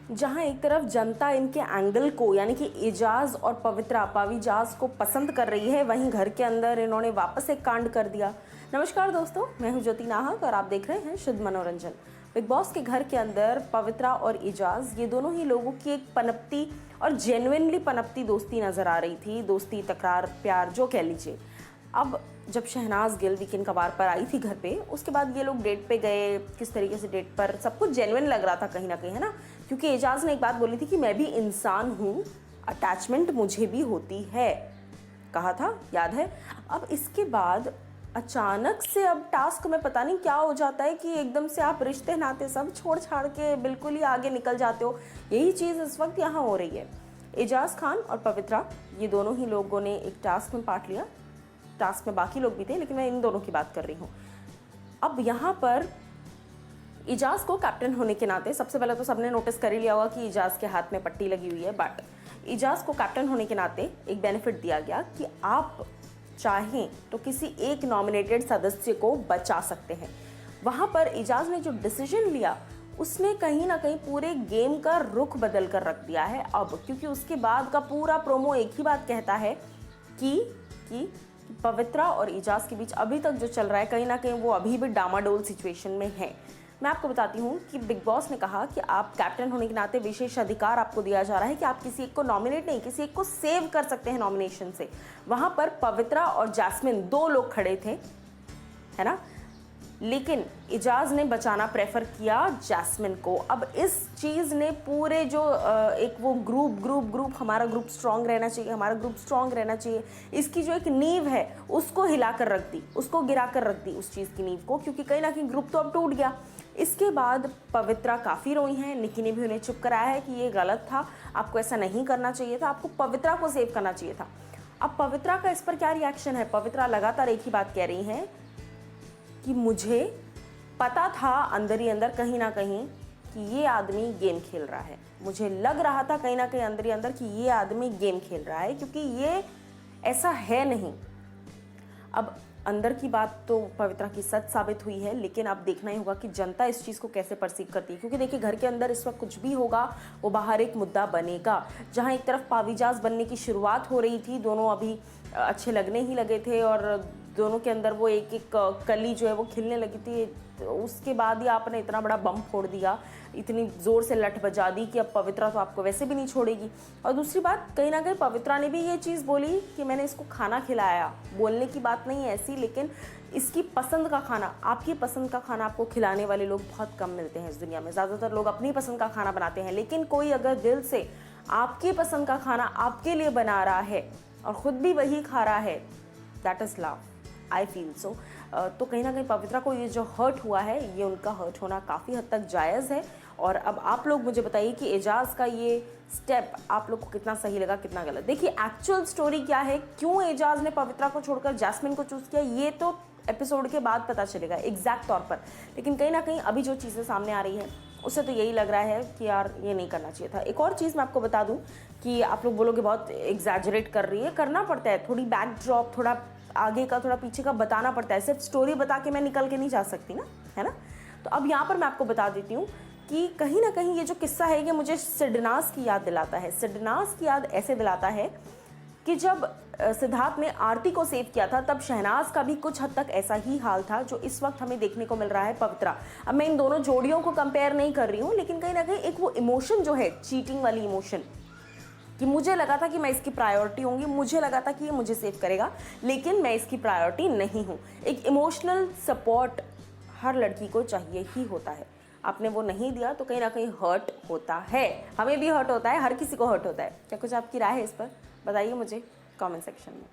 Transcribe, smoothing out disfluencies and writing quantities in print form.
जहां एक तरफ जनता इनके एंगल को यानी कि एजाज और पवित्रा पावीजाज को पसंद कर रही है, वहीं घर के अंदर इन्होंने वापस एक कांड कर दिया। नमस्कार दोस्तों, मैं हूं ज्योति नाहक और आप देख रहे हैं शुद्ध मनोरंजन। बिग बॉस के घर के अंदर पवित्रा और एजाज ये दोनों ही लोगों की एक पनपती और जेन्युइनली पनपती दोस्ती नजर आ रही थी। दोस्ती, तकरार, प्यार जो कह लीजिए। अब जब शहनाज गिल वीकेंड कबार पर आई थी घर पे, उसके बाद ये लोग डेट पे गए। किस तरीके से डेट पर सब कुछ जेन्युइन लग रहा था कहीं ना कहीं, है ना, क्योंकि एजाज ने एक बात बोली थी कि मैं भी इंसान हूँ, अटैचमेंट मुझे भी होती है, कहा था, याद है। अब इसके बाद अचानक से अब टास्क में पता नहीं क्या हो जाता है कि एकदम से आप रिश्ते नाते सब छोड़ छाड़ के बिल्कुल ही आगे निकल जाते हो। यही चीज़ इस वक्त यहाँ हो रही है। एजाज खान और पवित्रा ये दोनों ही लोगों ने एक टास्क में पार्ट लिया। टास्क में बाकी लोग भी थे, लेकिन मैं इन दोनों की बात कर रही हूँ। अब यहाँ पर एजाज को कैप्टन होने के नाते सबसे पहले तो सबने नोटिस कर ही लिया होगा कि एजाज के हाथ में पट्टी लगी हुई है, बट एजाज को कैप्टन होने के नाते एक बेनिफिट दिया गया कि आप चाहें तो किसी एक नॉमिनेटेड सदस्य को बचा सकते हैं। वहाँ पर एजाज ने जो डिसीजन लिया उसने कहीं ना कहीं पूरे गेम का रुख बदल कर रख दिया है अब, क्योंकि उसके बाद का पूरा प्रोमो एक ही बात कहता है कि पवित्रा और एजाज के बीच अभी तक जो चल रहा है कहीं ना कहीं वो अभी भी डामाडोल सिचुएशन में है। मैं आपको बताती हूँ कि बिग बॉस ने कहा कि आप कैप्टन होने के नाते विशेष अधिकार आपको दिया जा रहा है कि आप किसी एक को नॉमिनेट नहीं, किसी एक को सेव कर सकते हैं नॉमिनेशन से। वहाँ पर पवित्रा और जैस्मिन दो लोग खड़े थे, है ना, लेकिन एजाज ने बचाना प्रेफर किया जैस्मिन को। अब इस चीज़ ने पूरे जो एक वो ग्रुप हमारा ग्रुप स्ट्रांग रहना चाहिए, हमारा ग्रुप स्ट्रांग रहना चाहिए, इसकी जो एक नींव है उसको हिला कर रख दी, उसको गिरा कर रख दी उस चीज़ की नींव को, क्योंकि कहीं ना कहीं ग्रुप तो अब टूट गया। इसके बाद पवित्रा काफ़ी रोई हैं, निकी ने भी उन्हें चुप कराया है कि ये गलत था, आपको ऐसा नहीं करना चाहिए था, आपको पवित्रा को सेव करना चाहिए था। अब पवित्रा का इस पर क्या रिएक्शन है? पवित्रा लगातार एक ही बात कह रही हैं कि मुझे पता था अंदर ही अंदर कहीं ना कहीं कि ये आदमी गेम खेल रहा है। मुझे लग रहा था कहीं ना कहीं अंदर ही अंदर कि ये आदमी गेम खेल रहा है, क्योंकि ये ऐसा है नहीं। अब अंदर की बात तो पवित्रा की सच साबित हुई है, लेकिन अब देखना ही होगा कि जनता इस चीज़ को कैसे परसीव करती है, क्योंकि देखिए घर के अंदर इस वक्त कुछ भी होगा वो बाहर एक मुद्दा बनेगा। जहां एक तरफ पावीजाज बनने की शुरुआत हो रही थी, दोनों अभी अच्छे लगने ही लगे थे और दोनों के अंदर वो एक एक कली जो है वो खिलने लगी थी, तो उसके बाद ही आपने इतना बड़ा बम फोड़ दिया, इतनी ज़ोर से लठ बजा दी कि अब पवित्रा तो आपको वैसे भी नहीं छोड़ेगी। और दूसरी बात, कहीं ना कहीं पवित्रा ने भी ये चीज़ बोली कि मैंने इसको खाना खिलाया। बोलने की बात नहीं है ऐसी, लेकिन इसकी पसंद का खाना, आपकी पसंद का खाना आपको खिलाने वाले लोग बहुत कम मिलते हैं इस दुनिया में। ज़्यादातर लोग अपनी पसंद का खाना बनाते हैं, लेकिन कोई अगर दिल से आपकी पसंद का खाना आपके लिए बना रहा है और ख़ुद भी वही खा रहा है, that is love, I feel so. तो कहीं ना कहीं पवित्रा को ये जो हर्ट हुआ है, ये उनका हर्ट होना काफ़ी हद तक जायज़ है। और अब आप लोग मुझे बताइए कि एजाज का ये स्टेप आप लोग को कितना सही लगा, कितना गलत। देखिए एक्चुअल स्टोरी क्या है, क्यों एजाज ने पवित्रा को छोड़कर जैस्मिन को चूज़ किया, ये तो एपिसोड के बाद पता चलेगा एग्जैक्ट तौर पर। लेकिन कहीं ना कहीं अभी जो चीज़ें सामने आ रही है उससे तो यही लग रहा है कि यार ये नहीं करना चाहिए था। एक और चीज़ मैं आपको बता दूं कि आप लोग बोलोगे बहुत एग्जैजरेट कर रही है, करना पड़ता है, थोड़ी बैकड्रॉप, थोड़ा आगे का थोड़ा पीछे का बताना पड़ता है। सिर्फ स्टोरी बता के मैं निकल के नहीं जा सकती ना, है ना। तो अब यहाँ पर मैं आपको बता देती हूँ कि कहीं ना कहीं ये जो किस्सा है ये मुझे सिडनास की याद दिलाता है। सिडनास की याद ऐसे दिलाता है कि जब सिद्धार्थ ने आरती को सेव किया था, तब शहनाज का भी कुछ हद तक ऐसा ही हाल था जो इस वक्त हमें देखने को मिल रहा है पवित्रा। अब मैं इन दोनों जोड़ियों को कंपेयर नहीं कर रही हूँ, लेकिन कहीं ना कहीं एक वो इमोशन जो है, चीटिंग वाली इमोशन, कि मुझे लगा था कि मैं इसकी प्रायोरिटी होंगी, मुझे लगा था कि ये मुझे सेव करेगा, लेकिन मैं इसकी प्रायोरिटी नहीं हूँ। एक इमोशनल सपोर्ट हर लड़की को चाहिए ही होता है, आपने वो नहीं दिया तो कहीं ना कहीं हर्ट होता है, हमें भी हर्ट होता है, हर किसी को हर्ट होता है। क्या कुछ आपकी राय है इस पर? बताइए मुझे कमेंट सेक्शन में।